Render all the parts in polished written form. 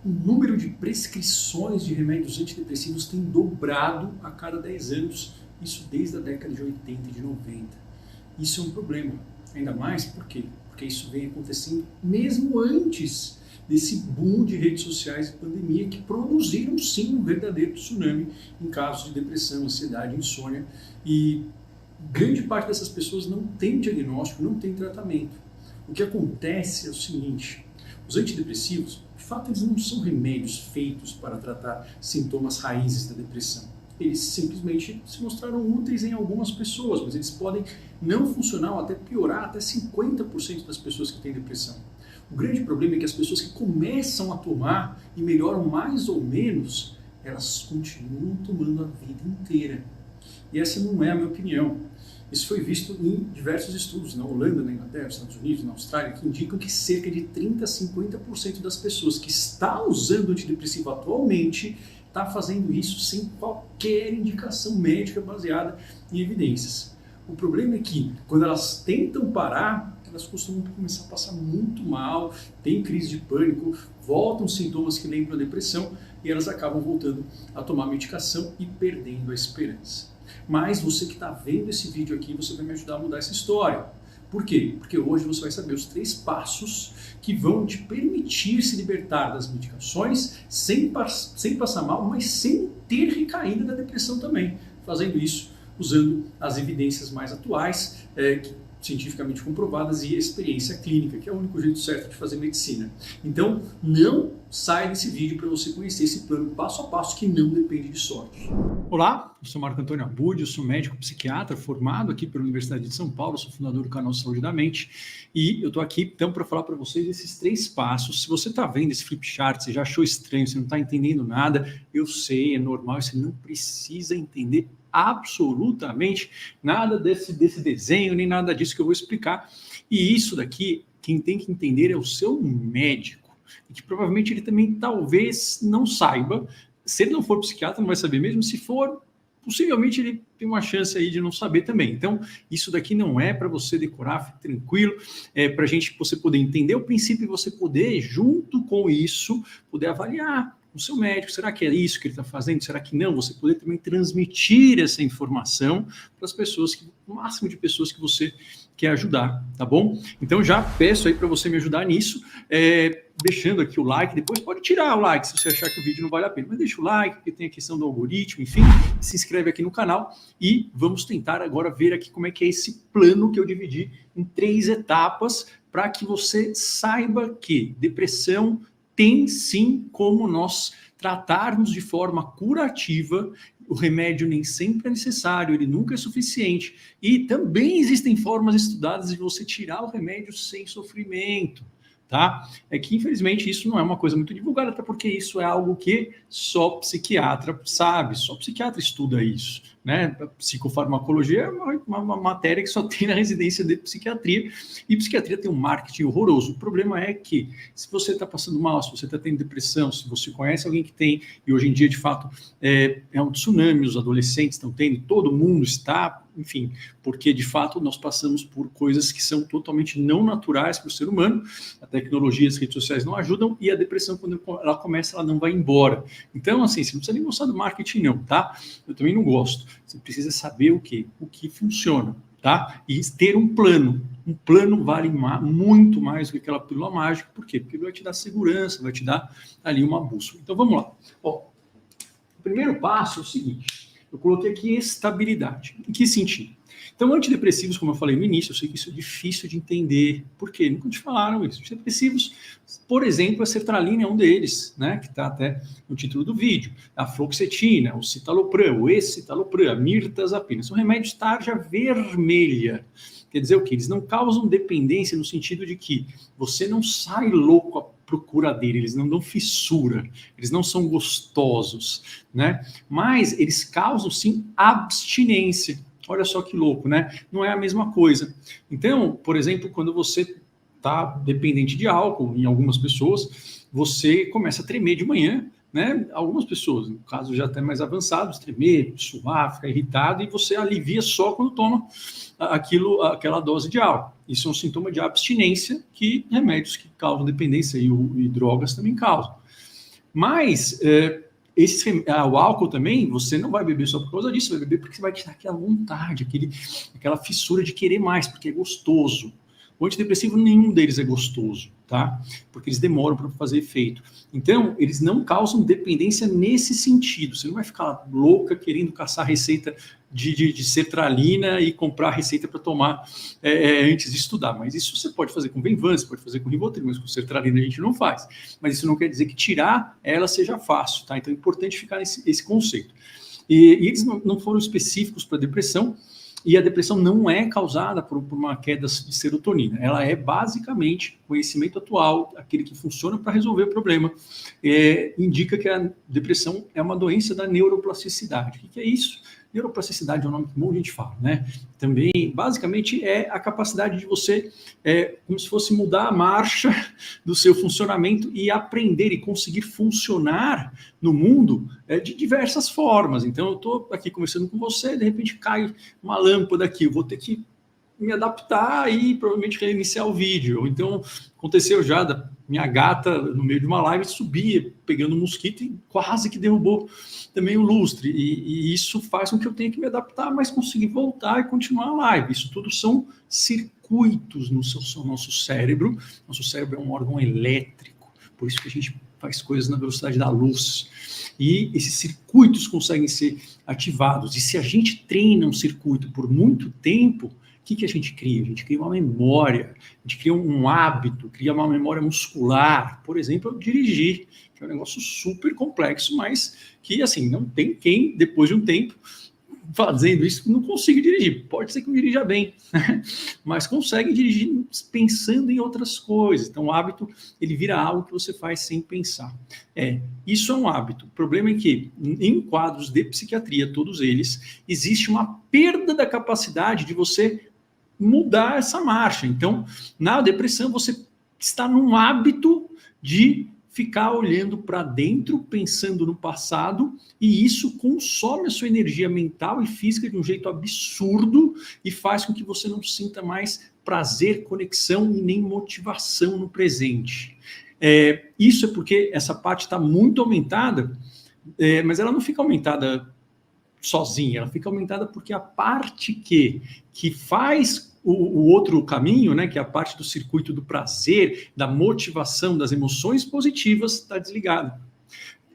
O número de prescrições de remédios antidepressivos tem dobrado a cada 10 anos, isso desde a década de 80 e de 90. Isso é um problema, ainda mais por quê? Porque isso vem acontecendo mesmo antes desse boom de redes sociais e pandemia que produziram sim um verdadeiro tsunami em casos de depressão, ansiedade, insônia, e grande parte dessas pessoas não tem diagnóstico, não tem tratamento. O que acontece é o seguinte: os antidepressivos, de fato, eles não são remédios feitos para tratar sintomas raízes da depressão. Eles simplesmente se mostraram úteis em algumas pessoas, mas eles podem não funcionar ou até piorar até 50% das pessoas que têm depressão. O grande problema é que as pessoas que começam a tomar e melhoram mais ou menos, elas continuam tomando a vida inteira. E essa não é a minha opinião. Isso foi visto em diversos estudos na Holanda, na Inglaterra, nos Estados Unidos, na Austrália, que indicam que cerca de 30 a 50% das pessoas que estão usando antidepressivo atualmente está fazendo isso sem qualquer indicação médica baseada em evidências. O problema é que, quando elas tentam parar, elas costumam começar a passar muito mal, tem crise de pânico, voltam sintomas que lembram a depressão e elas acabam voltando a tomar medicação e perdendo a esperança. Mas você que está vendo esse vídeo aqui, você vai me ajudar a mudar essa história. Por quê? Porque hoje você vai saber os 3 passos que vão te permitir se libertar das medicações sem passar mal, mas sem ter recaída da depressão também. Fazendo isso usando as evidências mais atuais, cientificamente comprovadas, e a experiência clínica, que é o único jeito certo de fazer medicina. Então, não sai desse vídeo para você conhecer esse plano passo a passo que não depende de sorte. Olá, eu sou Marco Antônio Abud, eu sou médico psiquiatra formado aqui pela Universidade de São Paulo, sou fundador do canal Saúde da Mente, e eu estou aqui então para falar para vocês esses 3 passos. Se você está vendo esse flip chart, você já achou estranho, você não está entendendo nada, eu sei, é normal, você não precisa entender absolutamente nada desse desenho, nem nada disso que eu vou explicar. E isso daqui, quem tem que entender é o seu médico, e que provavelmente ele também talvez não saiba. Se ele não for psiquiatra, não vai saber mesmo. Se for, possivelmente ele tem uma chance aí de não saber também. Então, isso daqui não é para você decorar, fique tranquilo, é para você poder entender o princípio e você poder, junto com isso, poder avaliar o seu médico. Será que é isso que ele está fazendo? Será que não? Você poder também transmitir essa informação para as pessoas, o máximo de pessoas que você quer ajudar, tá bom? Então já peço aí para você me ajudar nisso, deixando aqui o like. Depois pode tirar o like se você achar que o vídeo não vale a pena, mas deixa o like, porque tem a questão do algoritmo, enfim, se inscreve aqui no canal e vamos tentar agora ver aqui como é que é esse plano que eu dividi em 3 etapas para que você saiba que depressão tem sim como nós tratarmos de forma curativa. O remédio nem sempre é necessário, ele nunca é suficiente. E também existem formas estudadas de você tirar o remédio sem sofrimento, tá? É que, infelizmente, isso não é uma coisa muito divulgada, até porque isso é algo que só psiquiatra sabe, só psiquiatra estuda isso, né? A psicofarmacologia é uma matéria que só tem na residência de psiquiatria, e psiquiatria tem um marketing horroroso. O problema é que, se você está passando mal, se você está tendo depressão, se você conhece alguém que tem, e hoje em dia, de fato, é um tsunami, os adolescentes estão tendo, todo mundo está, enfim, porque de fato nós passamos por coisas que são totalmente não naturais para o ser humano. A tecnologia, as redes sociais não ajudam, e a depressão, quando ela começa, ela não vai embora. Então, assim, você não precisa nem gostar do marketing não, tá? Eu também não gosto. Você precisa saber o que funciona, tá? E ter um plano. Um plano vale muito mais do que aquela pílula mágica. Por quê? Porque vai te dar segurança, vai te dar ali uma bússola. Então, vamos lá. Ó, o primeiro passo é o seguinte: eu coloquei aqui estabilidade. Em que sentido? Então, antidepressivos, como eu falei no início, eu sei que isso é difícil de entender. Por quê? Nunca te falaram isso. Antidepressivos, por exemplo, a sertralina é um deles, né? Que está até no título do vídeo. A fluoxetina, o citalopram, o escitalopram, a mirtazapina. São remédios tarja vermelha. Quer dizer o quê? Eles não causam dependência no sentido de que você não sai louco à procura dele, eles não dão fissura, eles não são gostosos, né? Mas eles causam, sim, abstinência. Olha só que louco, né? Não é a mesma coisa. Então, por exemplo, quando você está dependente de álcool, em algumas pessoas, você começa a tremer de manhã, né? Algumas pessoas, no caso já até mais avançados, tremer, suar, ficar irritado, e você alivia só quando toma aquela dose de álcool. Isso é um sintoma de abstinência que remédios que causam dependência e drogas também causam. Mas o álcool também, você não vai beber só por causa disso, vai beber porque você vai te dar aquela vontade, aquela fissura de querer mais, porque é gostoso. O antidepressivo, nenhum deles é gostoso, tá? Porque eles demoram para fazer efeito. Então, eles não causam dependência nesse sentido. Você não vai ficar louca querendo caçar receita de sertralina e comprar receita para tomar antes de estudar. Mas isso você pode fazer com Venvan, você pode fazer com Rivotril, mas com sertralina a gente não faz. Mas isso não quer dizer que tirar ela seja fácil, tá? Então é importante ficar nesse conceito. E eles não foram específicos para depressão, e a depressão não é causada por uma queda de serotonina. Ela é basicamente, conhecimento atual, aquele que funciona para resolver o problema, indica que a depressão é uma doença da neuroplasticidade. O que é isso? Neuroplasticidade é um nome que muita gente fala, né? Também, basicamente, é a capacidade de você, como se fosse mudar a marcha do seu funcionamento e aprender e conseguir funcionar no mundo de diversas formas. Então, eu estou aqui conversando com você, de repente cai uma lâmpada aqui, eu vou ter que me adaptar e provavelmente reiniciar o vídeo. Então, aconteceu já da minha gata, no meio de uma live, subia pegando um mosquito e quase que derrubou também o lustre. E isso faz com que eu tenha que me adaptar, mas conseguir voltar e continuar a live. Isso tudo são circuitos no nosso cérebro. Nosso cérebro é um órgão elétrico, por isso que a gente faz coisas na velocidade da luz. E esses circuitos conseguem ser ativados. E se a gente treina um circuito por muito tempo, o que a gente cria? A gente cria uma memória, a gente cria um hábito, cria uma memória muscular. Por exemplo, eu dirigir, que é um negócio super complexo, mas que, assim, não tem quem, depois de um tempo, fazendo isso, não consiga dirigir. Pode ser que não dirija bem, mas consegue dirigir pensando em outras coisas. Então, o hábito, ele vira algo que você faz sem pensar. Isso é um hábito. O problema é que, em quadros de psiquiatria, todos eles, existe uma perda da capacidade de você mudar essa marcha. Então, na depressão, você está num hábito de ficar olhando para dentro, pensando no passado, e isso consome a sua energia mental e física de um jeito absurdo e faz com que você não sinta mais prazer, conexão e nem motivação no presente. Isso é porque essa parte está muito aumentada, mas ela não fica aumentada sozinha, ela fica aumentada porque a parte que faz o outro caminho, né, que é a parte do circuito do prazer, da motivação, das emoções positivas, está desligada.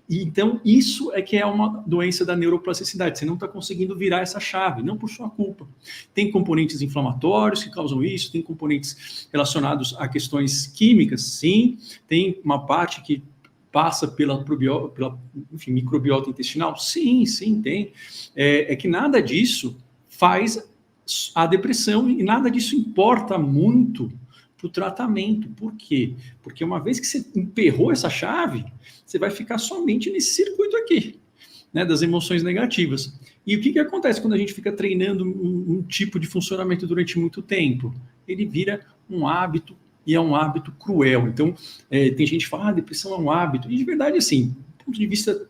E então, isso é que é uma doença da neuroplasticidade. Você não está conseguindo virar essa chave, não por sua culpa. Tem componentes inflamatórios que causam isso, tem componentes relacionados a questões químicas, sim. Tem uma parte que passa pela microbiota intestinal? Sim, tem. É que nada disso faz a depressão e nada disso importa muito para o tratamento. Por quê? Porque uma vez que você emperrou essa chave, você vai ficar somente nesse circuito aqui, né, das emoções negativas. E o que acontece quando a gente fica treinando um tipo de funcionamento durante muito tempo? Ele vira um hábito, e é um hábito cruel. Então, tem gente que fala, depressão é um hábito. E de verdade, assim, do ponto de vista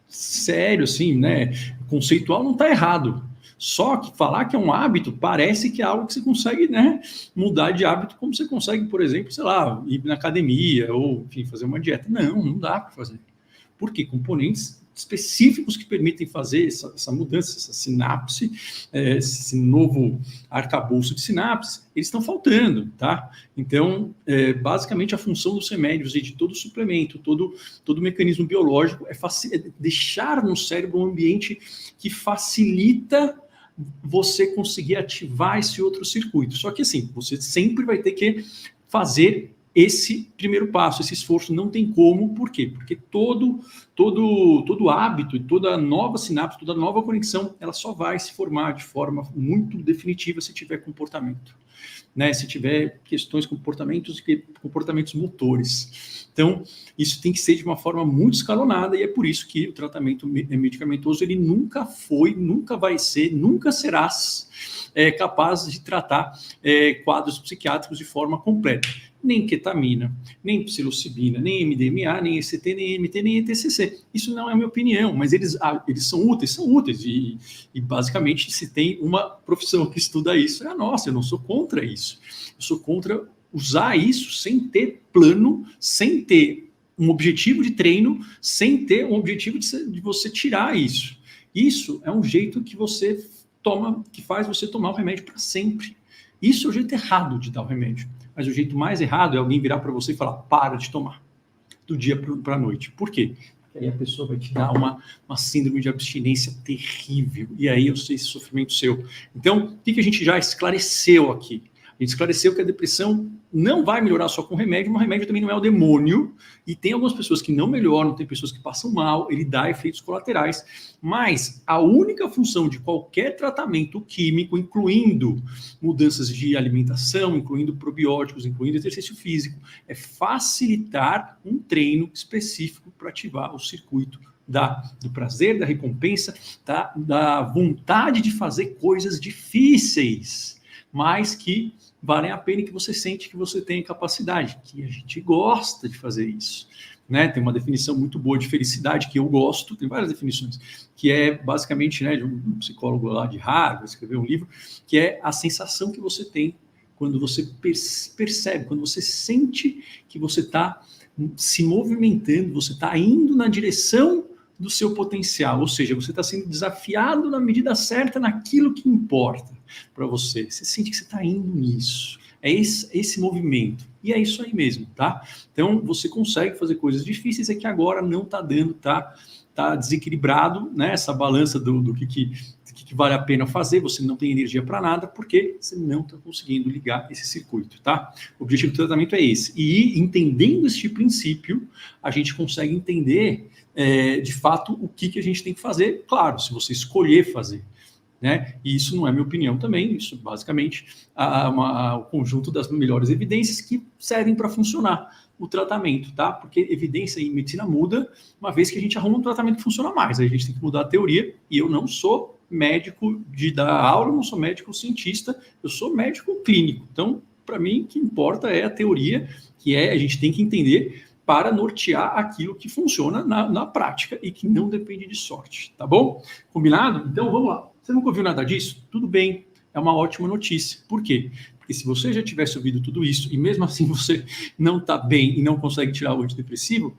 sério, assim, né, conceitual, não está errado. Só que falar que é um hábito parece que é algo que você consegue, né, mudar de hábito, como você consegue, por exemplo, sei lá, ir na academia ou, enfim, fazer uma dieta. Não dá para fazer. Por quê? Componentes específicos que permitem fazer essa mudança, essa sinapse, esse novo arcabouço de sinapses, eles estão faltando, tá? Então, basicamente, a função dos remédios e de todo suplemento, todo mecanismo biológico é deixar no cérebro um ambiente que facilita você conseguir ativar esse outro circuito. Só que, assim, você sempre vai ter que fazer esse primeiro passo, esse esforço não tem como. Por quê? Porque todo hábito e toda nova sinapse, toda nova conexão, ela só vai se formar de forma muito definitiva se tiver comportamento, né? Se tiver questões, comportamentos motores. Então, isso tem que ser de uma forma muito escalonada e é por isso que o tratamento medicamentoso, ele nunca foi, nunca vai ser, nunca será capaz de tratar quadros psiquiátricos de forma completa. Nem ketamina, nem psilocibina, nem MDMA, nem ECT, nem MT, nem ETCC. Isso não é a minha opinião, mas eles são úteis, e basicamente se tem uma profissão que estuda isso, é a nossa. Eu não sou contra isso. Eu sou contra usar isso sem ter plano, sem ter um objetivo de treino sem ter um objetivo de você tirar isso. Isso é um jeito que você toma, que faz você tomar o remédio para sempre. Isso é o jeito errado de dar o remédio. Mas o jeito mais errado é alguém virar para você e falar, para de tomar, do dia para a noite. Por quê? Porque aí a pessoa vai te dar uma síndrome de abstinência terrível. E aí eu sei esse sofrimento seu. Então, o que a gente já esclareceu aqui? A gente esclareceu que a depressão não vai melhorar só com remédio, mas o remédio também não é o demônio, e tem algumas pessoas que não melhoram, tem pessoas que passam mal, ele dá efeitos colaterais, mas a única função de qualquer tratamento químico, incluindo mudanças de alimentação, incluindo probióticos, incluindo exercício físico, é facilitar um treino específico para ativar o circuito do prazer, da recompensa, da vontade de fazer coisas difíceis, mas que valem a pena e que você sente que você tem capacidade, que a gente gosta de fazer isso. Né? Tem uma definição muito boa de felicidade que eu gosto, tem várias definições, que é basicamente, né, de um psicólogo lá de Harvard, escreveu um livro, que é a sensação que você tem quando você percebe, quando você sente que você está se movimentando, você está indo na direção do seu potencial, ou seja, você está sendo desafiado na medida certa naquilo que importa para você. Você sente que você está indo nisso. É esse movimento. E é isso aí mesmo, tá? Então, você consegue fazer coisas difíceis, é que agora não está dando, tá desequilibrado, né? Essa balança do que vale a pena fazer, você não tem energia para nada, porque você não está conseguindo ligar esse circuito, tá? O objetivo do tratamento é esse. E entendendo este princípio, a gente consegue entender de fato o que a gente tem que fazer, claro, se você escolher fazer. Né? E isso não é minha opinião também, isso basicamente o conjunto das melhores evidências que servem para funcionar o tratamento, tá? Porque evidência em medicina muda uma vez que a gente arruma um tratamento que funciona mais, aí a gente tem que mudar a teoria, e eu não sou médico de dar aula, eu não sou médico cientista, eu sou médico clínico, então para mim o que importa é a teoria, que a gente tem que entender para nortear aquilo que funciona na prática e que não depende de sorte, tá bom? Combinado? Então vamos lá. Você nunca ouviu nada disso? Tudo bem, é uma ótima notícia. Por quê? Porque se você já tivesse ouvido tudo isso e mesmo assim você não está bem e não consegue tirar o antidepressivo,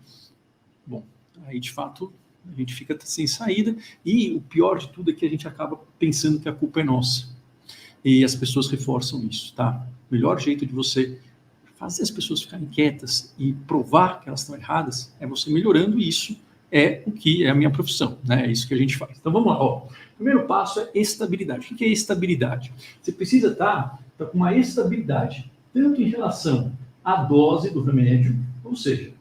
bom, aí de fato a gente fica sem saída e o pior de tudo é que a gente acaba pensando que a culpa é nossa. E as pessoas reforçam isso, tá? O melhor jeito de você fazer as pessoas ficarem quietas e provar que elas estão erradas é você melhorando isso, é o que é a minha profissão, né? É isso que a gente faz. Então vamos lá, ó. O primeiro passo é estabilidade. O que é estabilidade? Você precisa estar com uma estabilidade, tanto em relação à dose do remédio, ou seja,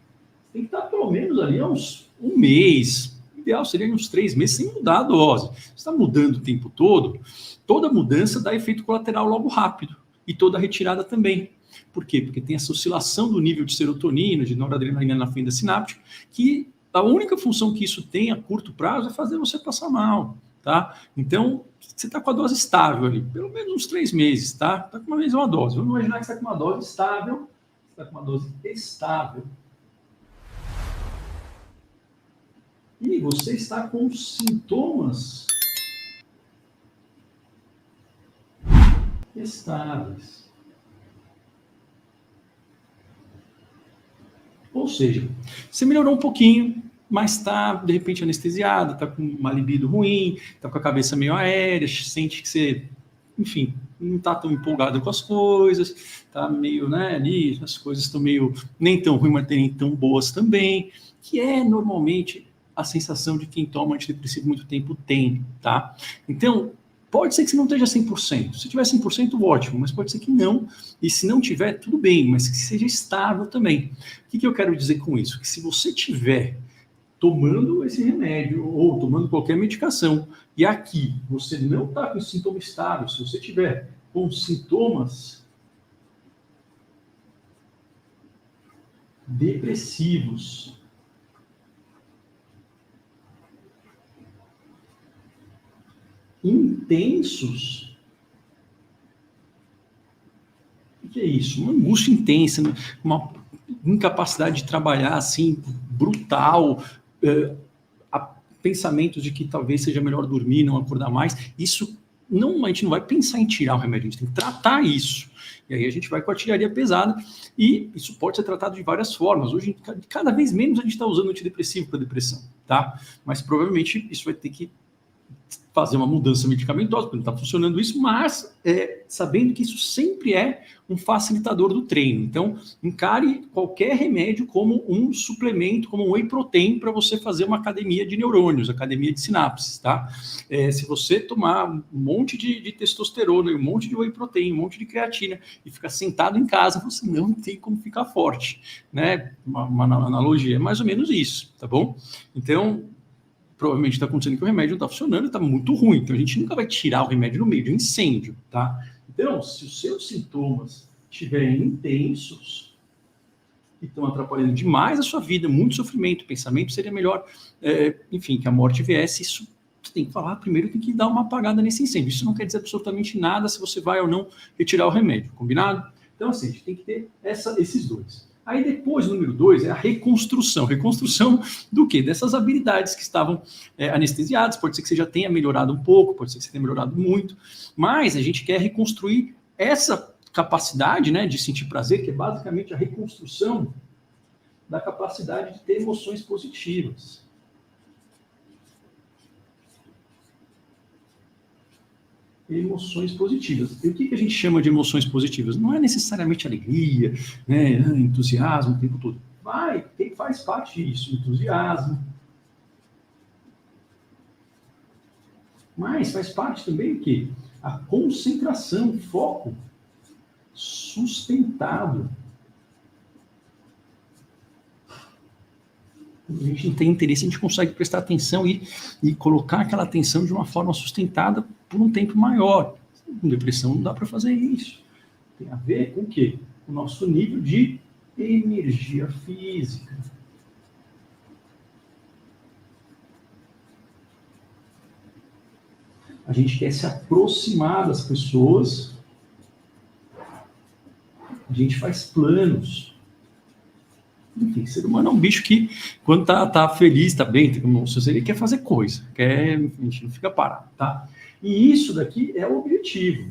tem que estar pelo menos ali uns um mês, o ideal seria uns 3 meses sem mudar a dose. Você está mudando o tempo todo, toda mudança dá efeito colateral logo rápido, e toda retirada também. Por quê? Porque tem essa oscilação do nível de serotonina, de noradrenalina na fenda sináptica, que a única função que isso tem a curto prazo é fazer você passar mal, tá? Então, você está com a dose estável ali, pelo menos uns 3 meses, tá? Está com uma mesma dose. Vamos imaginar que você está com uma dose estável, você está com uma dose estável. E você está com sintomas estáveis. Ou seja, você melhorou um pouquinho, mas está, de repente, anestesiado, está com uma libido ruim, está com a cabeça meio aérea, sente que você, enfim, não está tão empolgado com as coisas, está meio, né, ali, as coisas estão meio, nem tão ruins, mas nem tão boas também, que é, normalmente, a sensação de quem toma antidepressivo muito tempo tem, tá? Então, pode ser que você não esteja 100%. Se tiver 100%, ótimo, mas pode ser que não. E se não tiver, tudo bem, mas que seja estável também. O que eu quero dizer com isso? Que se você tiver tomando esse remédio ou tomando qualquer medicação e aqui você não está com sintoma estável, se você tiver com sintomas depressivos, intensos, o que é isso? Uma angústia intensa, uma incapacidade de trabalhar assim, brutal, pensamentos de que talvez seja melhor dormir, não acordar mais, isso a gente não vai pensar em tirar o remédio, a gente tem que tratar isso. E aí a gente vai com a artilharia pesada, e isso pode ser tratado de várias formas. Hoje, cada vez menos a gente está usando antidepressivo para depressão, tá? Mas provavelmente isso vai ter que fazer uma mudança medicamentosa, porque não está funcionando isso, mas sabendo que isso sempre é um facilitador do treino. Então, encare qualquer remédio como um suplemento, como um whey protein para você fazer uma academia de neurônios, academia de sinapses, tá? Se você tomar um monte de testosterona, um monte de whey protein, um monte de creatina e ficar sentado em casa, você não tem como ficar forte, né? Uma analogia é mais ou menos isso, tá bom? Então, provavelmente está acontecendo que o remédio não está funcionando e está muito ruim. Então, a gente nunca vai tirar o remédio no meio de um incêndio, tá? Então, se os seus sintomas estiverem intensos e estão atrapalhando demais a sua vida, muito sofrimento, pensamento seria melhor, enfim, que a morte viesse, isso você tem que falar primeiro, tem que dar uma apagada nesse incêndio. Isso não quer dizer absolutamente nada se você vai ou não retirar o remédio, combinado? Então, assim, a gente tem que ter esses dois. Aí depois, o número 2, é a reconstrução. Reconstrução do quê? Dessas habilidades que estavam anestesiadas. Pode ser que você já tenha melhorado um pouco, pode ser que você tenha melhorado muito, mas a gente quer reconstruir essa capacidade, né, de sentir prazer, que é basicamente a reconstrução da capacidade de ter emoções positivas. Emoções positivas. E o que a gente chama de emoções positivas? Não é necessariamente alegria, né, entusiasmo o tempo todo. Faz parte disso, entusiasmo. Mas faz parte também o quê? A concentração, foco sustentado. A gente não tem interesse, a gente consegue prestar atenção e colocar aquela atenção de uma forma sustentada por um tempo maior. Com depressão não dá para fazer isso. Tem a ver com o quê? O nosso nível de energia física. A gente quer se aproximar das pessoas. A gente faz planos. Enfim, ser humano é um bicho que, quando tá feliz, tá bem, ele quer fazer coisa, a gente não fica parado, tá? E isso daqui é o objetivo.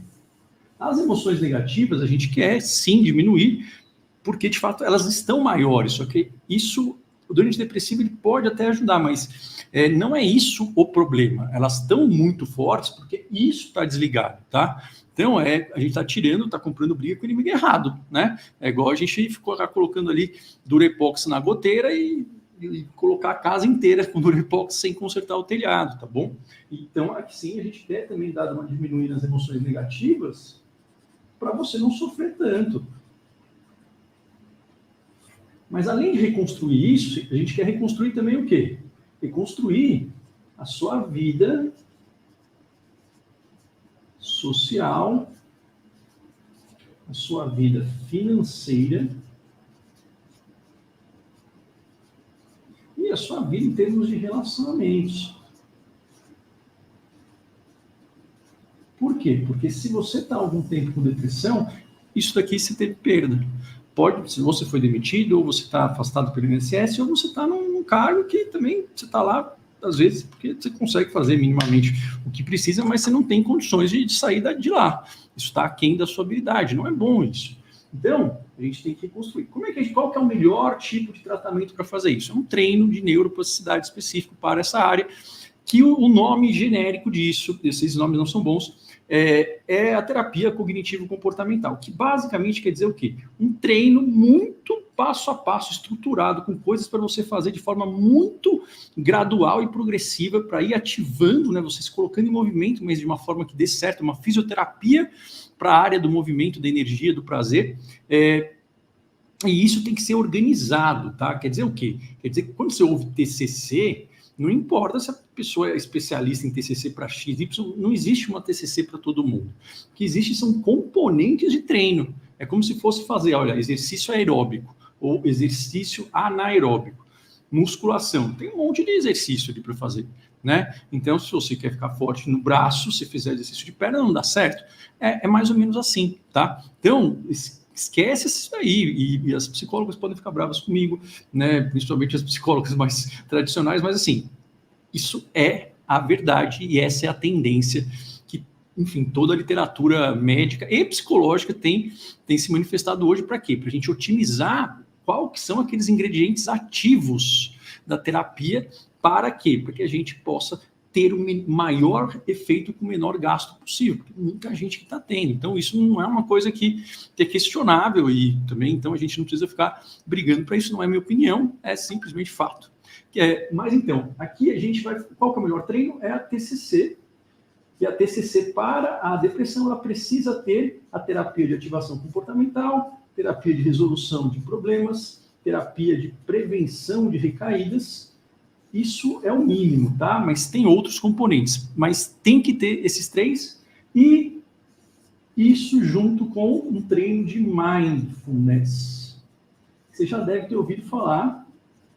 As emoções negativas a gente quer, sim, diminuir, porque, de fato, elas estão maiores, só que isso, o antidepressivo, ele pode até ajudar, mas não é isso o problema. Elas estão muito fortes porque isso está desligado, tá? Então, a gente está tirando, está comprando briga com o inimigo errado, né? É igual a gente ficou colocando ali Durepox na goteira e colocar a casa inteira com Durepox sem consertar o telhado, tá bom? Então, aqui sim, a gente quer também dar uma diminuída nas emoções negativas para você não sofrer tanto. Mas, além de reconstruir isso, a gente quer reconstruir também o quê? Reconstruir a sua vida social, a sua vida financeira e a sua vida em termos de relacionamentos. Por quê? Porque se você está há algum tempo com depressão, isso daqui você teve perda. Pode, se você foi demitido, ou você está afastado pelo INSS, ou você está num cargo que também você está lá, às vezes, porque você consegue fazer minimamente o que precisa, mas você não tem condições de sair de lá. Isso está aquém da sua habilidade, não é bom isso. Então, a gente tem que reconstruir. Qual que é o melhor tipo de tratamento para fazer isso? É um treino de neuroplasticidade específico para essa área, que o nome genérico disso, esses nomes não são bons, é a terapia cognitivo-comportamental, que basicamente quer dizer o quê? Um treino muito passo a passo, estruturado, com coisas para você fazer de forma muito gradual e progressiva, para ir ativando, né, você se colocando em movimento, mas de uma forma que dê certo, uma fisioterapia para a área do movimento, da energia, do prazer, e isso tem que ser organizado, tá? Quer dizer o quê? Quer dizer que quando você ouve TCC, não importa se a pessoa é especialista em TCC para X, Y, não existe uma TCC para todo mundo. O que existe são componentes de treino. É como se fosse fazer, olha, exercício aeróbico ou exercício anaeróbico. Musculação, tem um monte de exercício ali para fazer, né? Então, se você quer ficar forte no braço, se fizer exercício de perna, não dá certo. É mais ou menos assim, tá? Então, esquece isso aí, e as psicólogas podem ficar bravas comigo, né? Principalmente as psicólogas mais tradicionais, mas assim, isso é a verdade e essa é a tendência que enfim, toda a literatura médica e psicológica tem se manifestado hoje para quê? Para a gente otimizar qual que são aqueles ingredientes ativos da terapia, para quê? Para que a gente possa ter um maior efeito com o menor gasto possível, porque muita gente que está tendo. Então, isso não é uma coisa que é questionável e também, então, a gente não precisa ficar brigando para isso, não é minha opinião, é simplesmente fato. Mas, então, aqui a gente vai... Qual que é o melhor treino? É a TCC, e a TCC para a depressão, ela precisa ter a terapia de ativação comportamental, terapia de resolução de problemas, terapia de prevenção de recaídas. Isso é o mínimo, tá? Mas tem outros componentes. Mas tem que ter esses 3 e isso junto com um treino de mindfulness. Você já deve ter ouvido falar,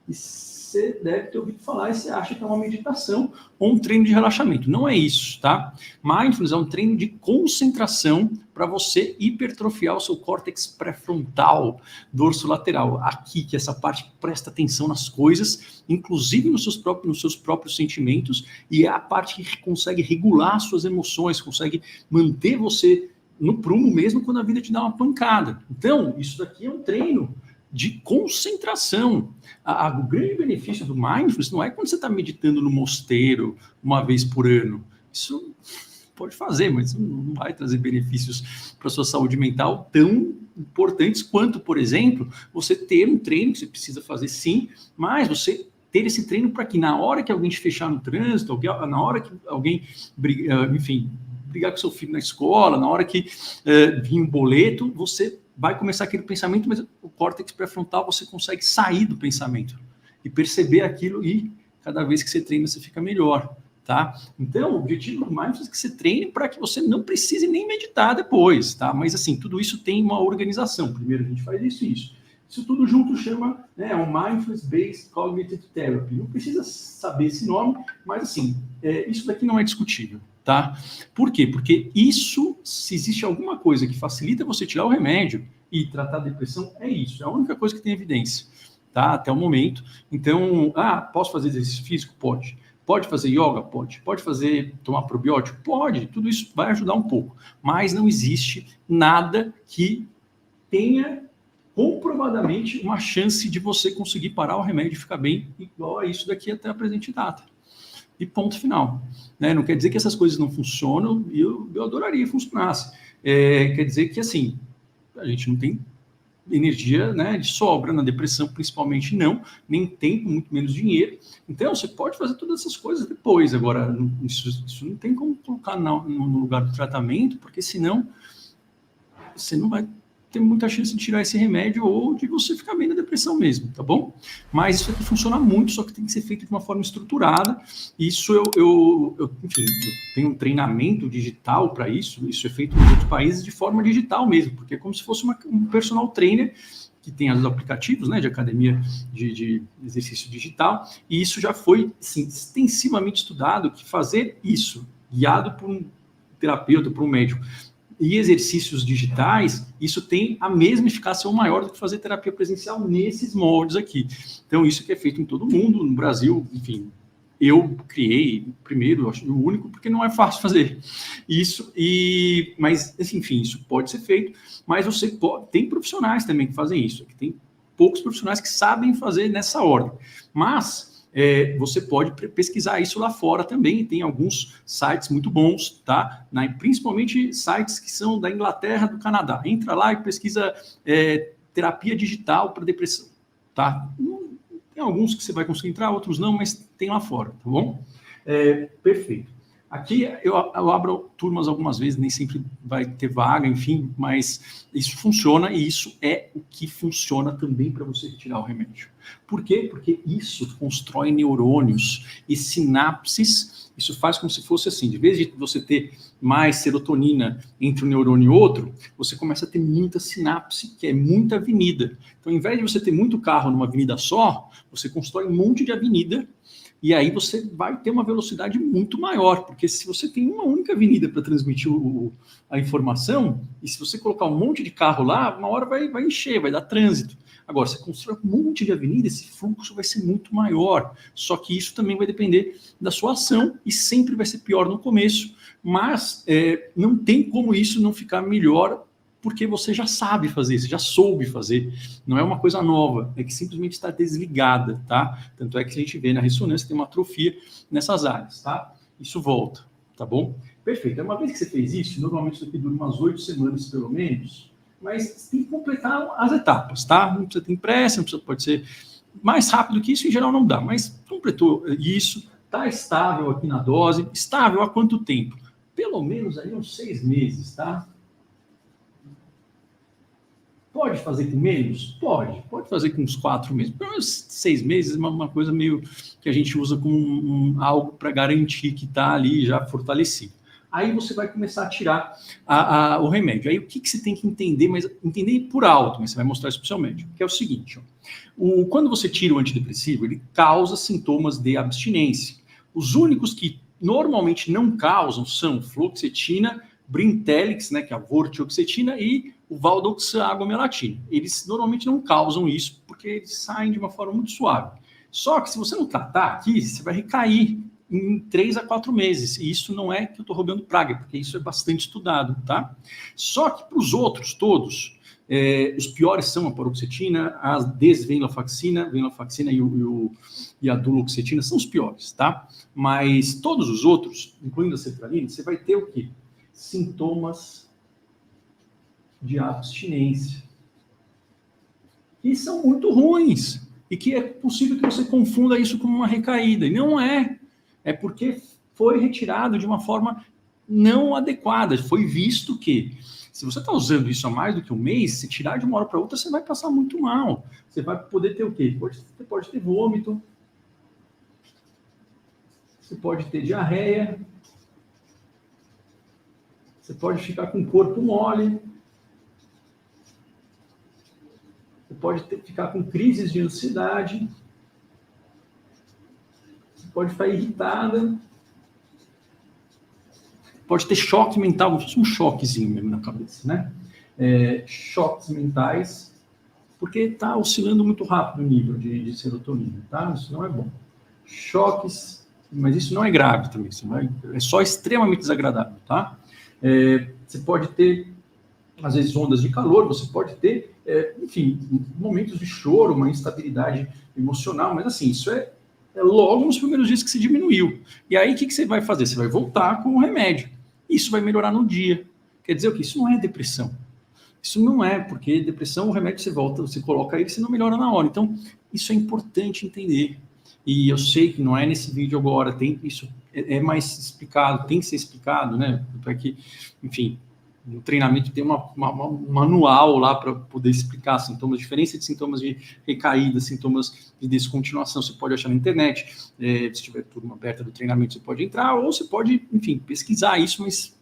e você acha que é uma meditação ou um treino de relaxamento. Não é isso, tá? Mindfulness é um treino de concentração para você hipertrofiar o seu córtex pré-frontal, dorso lateral. Aqui, que é essa parte que presta atenção nas coisas, inclusive nos seus próprios sentimentos, e é a parte que consegue regular suas emoções, consegue manter você no prumo mesmo quando a vida te dá uma pancada. Então, isso daqui é um treino de concentração. O grande benefício do mindfulness não é quando você está meditando no mosteiro uma vez por ano. Isso pode fazer, mas não vai trazer benefícios para a sua saúde mental tão importantes quanto, por exemplo, você ter um treino que você precisa fazer sim, mas você ter esse treino para que na hora que alguém te fechar no trânsito, na hora que alguém, brigar com seu filho na escola, na hora que vir um boleto, você vai começar aquele pensamento, mas o córtex pré-frontal você consegue sair do pensamento e perceber aquilo, e cada vez que você treina você fica melhor, tá? Então, o objetivo do mindfulness é que você treine para que você não precise nem meditar depois, tá? Mas assim, tudo isso tem uma organização. Primeiro a gente faz isso e isso. Isso tudo junto chama, né, um Mindfulness Based Cognitive Therapy. Não precisa saber esse nome, mas assim, isso daqui não é discutível. Tá? Por quê? Porque isso, se existe alguma coisa que facilita você tirar o remédio e tratar a depressão, é isso. É a única coisa que tem evidência, tá? Até o momento. Então, posso fazer exercício físico? Pode. Pode fazer yoga? Pode. Pode fazer, tomar probiótico? Pode. Tudo isso vai ajudar um pouco. Mas não existe nada que tenha comprovadamente uma chance de você conseguir parar o remédio e ficar bem igual a isso daqui até a presente data. E ponto final. Né? Não quer dizer que essas coisas não funcionam, e eu adoraria que funcionasse. Quer dizer que, assim, a gente não tem energia, né, de sobra na depressão, principalmente não, nem tempo, muito menos dinheiro. Então, você pode fazer todas essas coisas depois. Agora, isso não tem como colocar no lugar do tratamento, porque senão você não vai ter muita chance de tirar esse remédio ou de você ficar bem na depressão mesmo, tá bom? Mas isso aqui funciona muito, só que tem que ser feito de uma forma estruturada. Isso enfim, eu tenho um treinamento digital para isso é feito nos outros países de forma digital mesmo, porque é como se fosse um personal trainer que tem os aplicativos, né, de academia de exercício digital, e isso já foi, assim, extensivamente estudado, que fazer isso, guiado por um terapeuta, por um médico, e exercícios digitais, isso tem a mesma eficácia ou maior do que fazer terapia presencial nesses moldes aqui. Então, isso que é feito em todo mundo, no Brasil, enfim, eu criei primeiro, acho o único, porque não é fácil fazer isso, mas, enfim, isso pode ser feito, mas tem profissionais também que fazem isso, tem poucos profissionais que sabem fazer nessa ordem, mas você pode pesquisar isso lá fora também, tem alguns sites muito bons, tá? Principalmente sites que são da Inglaterra, do Canadá. Entra lá e pesquisa terapia digital para depressão, tá? Tem alguns que você vai conseguir entrar, outros não, mas tem lá fora, tá bom? Perfeito. Aqui eu abro turmas algumas vezes, nem sempre vai ter vaga, enfim, mas isso funciona e isso é o que funciona também para você retirar o remédio. Por quê? Porque isso constrói neurônios e sinapses, isso faz como se fosse assim, de vez de você ter mais serotonina entre um neurônio e outro, você começa a ter muita sinapse, que é muita avenida. Então, ao invés de você ter muito carro numa avenida só, você constrói um monte de avenida. E aí você vai ter uma velocidade muito maior, porque se você tem uma única avenida para transmitir a informação, e se você colocar um monte de carro lá, uma hora vai encher, vai dar trânsito. Agora, você constrói um monte de avenida, esse fluxo vai ser muito maior. Só que isso também vai depender da sua ação e sempre vai ser pior no começo, mas não tem como isso não ficar melhor porque você já sabe fazer, você já soube fazer. Não é uma coisa nova, é que simplesmente está desligada, tá? Tanto é que a gente vê na ressonância tem uma atrofia nessas áreas, tá? Isso volta, tá bom? Perfeito. Uma vez que você fez isso, normalmente isso aqui dura umas 8 semanas pelo menos, mas você tem que completar as etapas, tá? Não precisa ter pressa, não precisa, pode ser mais rápido que isso, em geral não dá, mas completou isso, tá estável aqui na dose. Estável há quanto tempo? Pelo menos aí uns 6 meses, tá? Pode fazer com menos? Pode fazer com uns 4 meses. Pelo menos 6 meses é uma coisa meio que a gente usa como algo para garantir que está ali já fortalecido. Aí você vai começar a tirar o remédio. Aí o que você tem que entender, mas entender por alto, mas você vai mostrar isso para o seu médico, que é o seguinte, ó, quando você tira o antidepressivo, ele causa sintomas de abstinência. Os únicos que normalmente não causam são fluoxetina, Brintellix, né, que é a vortioxetina, e o valdoxaagomelatina. Eles normalmente não causam isso, porque eles saem de uma forma muito suave. Só que se você não tratar aqui, você vai recair em 3 a 4 meses. E isso não é que eu estou roubando praga, porque isso é bastante estudado, tá? Só que para os outros todos, os piores são a paroxetina, a desvenlafaxina, e a duloxetina são os piores, tá? Mas todos os outros, incluindo a sertralina, você vai ter o quê? Sintomas de abstinência, que são muito ruins, e que é possível que você confunda isso com uma recaída, e não é. É porque foi retirado de uma forma não adequada. Foi visto que, se você está usando isso há mais do que um mês, se tirar de uma hora para outra, você vai passar muito mal. Você vai poder ter o quê? Você pode ter vômito, você pode ter diarreia, você pode ficar com o corpo mole, você pode ficar com crises de ansiedade, você pode ficar irritada, pode ter choque mental, como se fosse um choquezinho mesmo na cabeça, né? Choques mentais, porque está oscilando muito rápido o nível de serotonina, tá? Isso não é bom. Choques, mas isso não é grave também, é só extremamente desagradável, tá? Você pode ter, às vezes, ondas de calor, você pode ter, enfim, momentos de choro, uma instabilidade emocional, mas assim, isso é logo nos primeiros dias que se diminuiu. E aí, o que você vai fazer? Você vai voltar com o remédio. Isso vai melhorar no dia. Quer dizer o quê? Isso não é depressão. Isso não é, porque depressão, o remédio você volta, você coloca ele, você não melhora na hora. Então, isso é importante entender. E eu sei que não é nesse vídeo agora, isso é mais explicado, tem que ser explicado, né? Para que, enfim, no treinamento tem um manual lá para poder explicar sintomas, diferença de sintomas de recaída, sintomas de descontinuação, você pode achar na internet. Se tiver turma aberta do treinamento, você pode entrar, ou você pode, enfim, pesquisar isso, mas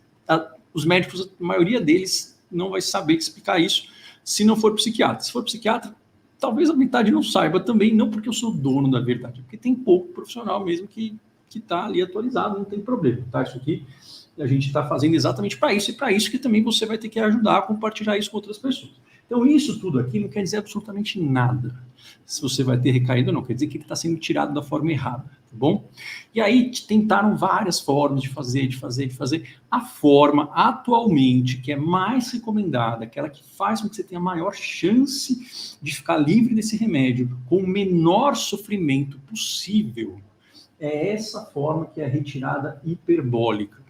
os médicos, a maioria deles, não vai saber explicar isso se não for psiquiatra. Se for psiquiatra, talvez a metade não saiba também, não porque eu sou dono da verdade, porque tem pouco profissional mesmo que está ali atualizado, não tem problema, tá? Isso aqui a gente está fazendo exatamente para isso, e para isso que também você vai ter que ajudar a compartilhar isso com outras pessoas. Então, isso tudo aqui não quer dizer absolutamente nada. Se você vai ter recaído ou não, quer dizer que ele está sendo tirado da forma errada, tá bom? E aí, tentaram várias formas de fazer. A forma, atualmente, que é mais recomendada, aquela que faz com que você tenha maior chance de ficar livre desse remédio, com o menor sofrimento possível, é essa forma que é a retirada hiperbólica.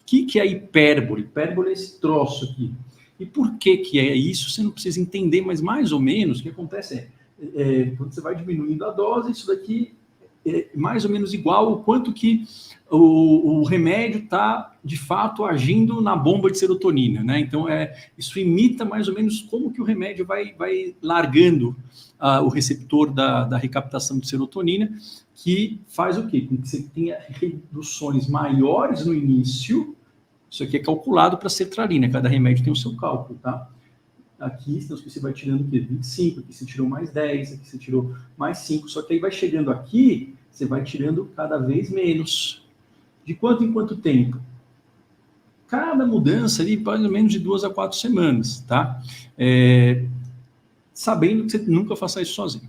O que é hipérbole? Hipérbole é esse troço aqui. E por que é isso? Você não precisa entender, mas mais ou menos o que acontece quando você vai diminuindo a dose, isso daqui é mais ou menos igual ao quanto que o remédio está, de fato, agindo na bomba de serotonina, né? Então, isso imita mais ou menos como que o remédio vai largando o receptor da recaptação de serotonina, que faz o quê? Com que você tenha reduções maiores no início. Isso aqui é calculado para sertralina, cada remédio tem o seu cálculo, tá? Aqui você vai tirando o quê? 25, aqui você tirou mais 10, aqui você tirou mais 5, só que aí vai chegando aqui, você vai tirando cada vez menos. De quanto em quanto tempo? Cada mudança ali, mais ou menos de 2 a 4 semanas, tá? sabendo que você nunca faça isso sozinho.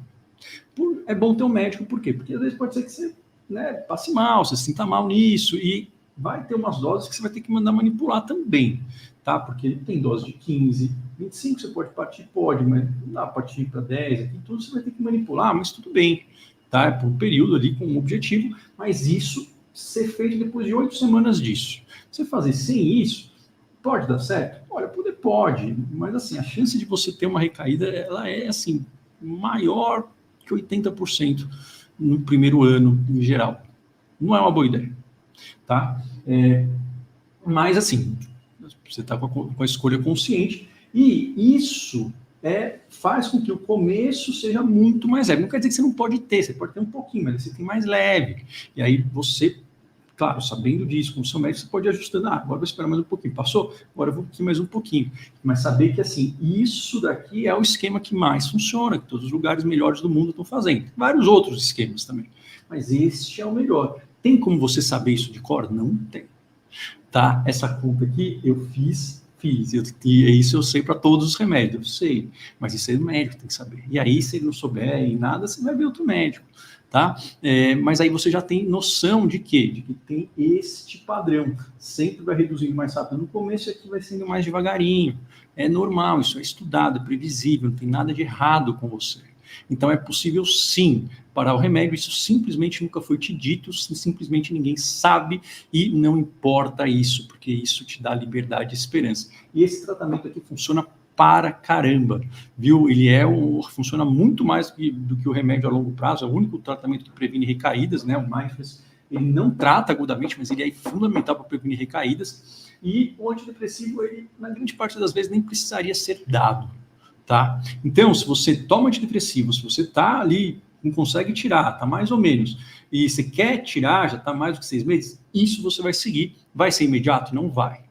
É bom ter um médico, por quê? Porque às vezes pode ser que você, né, passe mal, você se sinta mal nisso, e vai ter umas doses que você vai ter que mandar manipular também, tá? Porque tem dose de 15, 25 você pode partir, pode, mas não dá para partir para 10, aqui tudo você vai ter que manipular, mas tudo bem, tá? É por um período ali com um objetivo, mas isso ser feito depois de 8 semanas disso. Você fazer sem isso, pode dar certo? Olha, pode, mas assim, a chance de você ter uma recaída, ela é assim, maior que 80% no primeiro ano em geral. Não é uma boa ideia, tá? Mas assim, você está com a escolha consciente e isso faz com que o começo seja muito mais leve. Não quer dizer que você não pode ter, você pode ter um pouquinho, mas você tem mais leve. E aí você, claro, sabendo disso, com o seu médico, você pode ir ajustando. Agora vou esperar mais um pouquinho. Passou? Agora eu vou aqui mais um pouquinho. Mas saber que, assim, isso daqui é o esquema que mais funciona, que todos os lugares melhores do mundo estão fazendo. Vários outros esquemas também. Mas este é o melhor. Tem como você saber isso de cor? Não tem. Tá? Essa conta aqui eu fiz. E isso eu sei para todos os remédios, eu sei. Mas isso aí o médico tem que saber. E aí, se ele não souber em nada, você vai ver outro médico. Tá? Mas aí você já tem noção de quê? De que tem este padrão. Sempre vai reduzindo mais rápido no começo e aqui vai sendo mais devagarinho. É normal, isso é estudado, é previsível, não tem nada de errado com você. Então é possível sim parar o remédio, isso simplesmente nunca foi te dito, simplesmente ninguém sabe e não importa isso, porque isso te dá liberdade e esperança. E esse tratamento aqui funciona para caramba, viu? Ele funciona muito mais do que o remédio a longo prazo, é o único tratamento que previne recaídas, né? O Mindfulness, ele não trata agudamente, mas ele é fundamental para prevenir recaídas. E o antidepressivo, ele, na grande parte das vezes, nem precisaria ser dado, tá? Então, se você toma antidepressivo, se você tá ali, não consegue tirar, tá mais ou menos, e você quer tirar, já tá mais do que 6 meses, isso você vai seguir. Vai ser imediato? Não vai.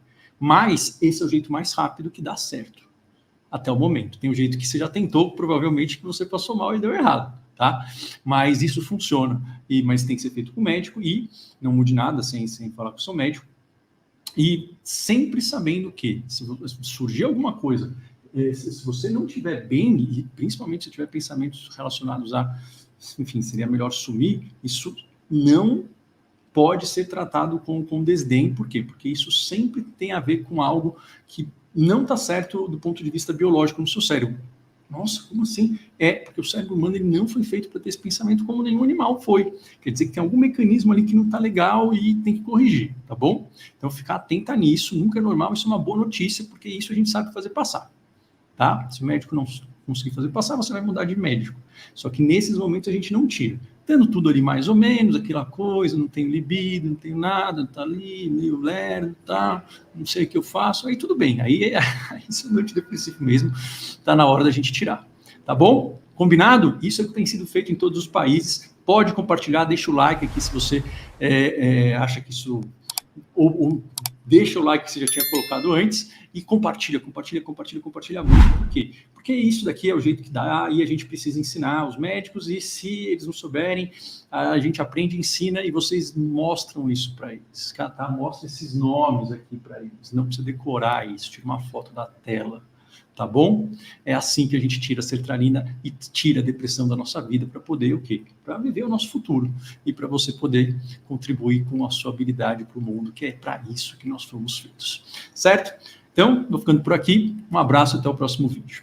Mas esse é o jeito mais rápido que dá certo. Até o momento. Tem um jeito que você já tentou, provavelmente que você passou mal e deu errado, tá? Mas isso funciona. Mas tem que ser feito com o médico e não mude nada sem falar com o seu médico. E sempre sabendo que, se surgir alguma coisa, se você não estiver bem, e principalmente se tiver pensamentos relacionados a, enfim, seria melhor sumir, isso não pode ser tratado com desdém. Por quê? Porque isso sempre tem a ver com algo que não está certo do ponto de vista biológico no seu cérebro. Nossa, como assim? Porque o cérebro humano ele não foi feito para ter esse pensamento como nenhum animal foi. Quer dizer que tem algum mecanismo ali que não está legal e tem que corrigir, tá bom? Então, ficar atenta nisso, nunca é normal, isso é uma boa notícia, porque isso a gente sabe fazer passar, tá? Se o médico não conseguir fazer passar, você vai mudar de médico. Só que nesses momentos a gente não tira. Tendo tudo ali mais ou menos, aquela coisa, não tenho libido, não tenho nada, tá ali, meio lerdo, tá, não sei o que eu faço, aí tudo bem, aí isso é no antidepressivo mesmo, tá na hora da gente tirar, tá bom? Combinado? Isso é o que tem sido feito em todos os países, pode compartilhar, deixa o like aqui se você acha que isso, ou deixa o like que você já tinha colocado antes, e compartilha muito. Por quê? Porque isso daqui é o jeito que dá e a gente precisa ensinar os médicos, e se eles não souberem, a gente aprende, ensina, e vocês mostram isso para eles, tá? Mostra esses nomes aqui para eles, não precisa decorar isso, tira uma foto da tela, tá bom? É assim que a gente tira a sertralina e tira a depressão da nossa vida para poder o quê? Para viver o nosso futuro e para você poder contribuir com a sua habilidade para o mundo, que é para isso que nós fomos feitos, certo? Então, vou ficando por aqui, um abraço, até o próximo vídeo.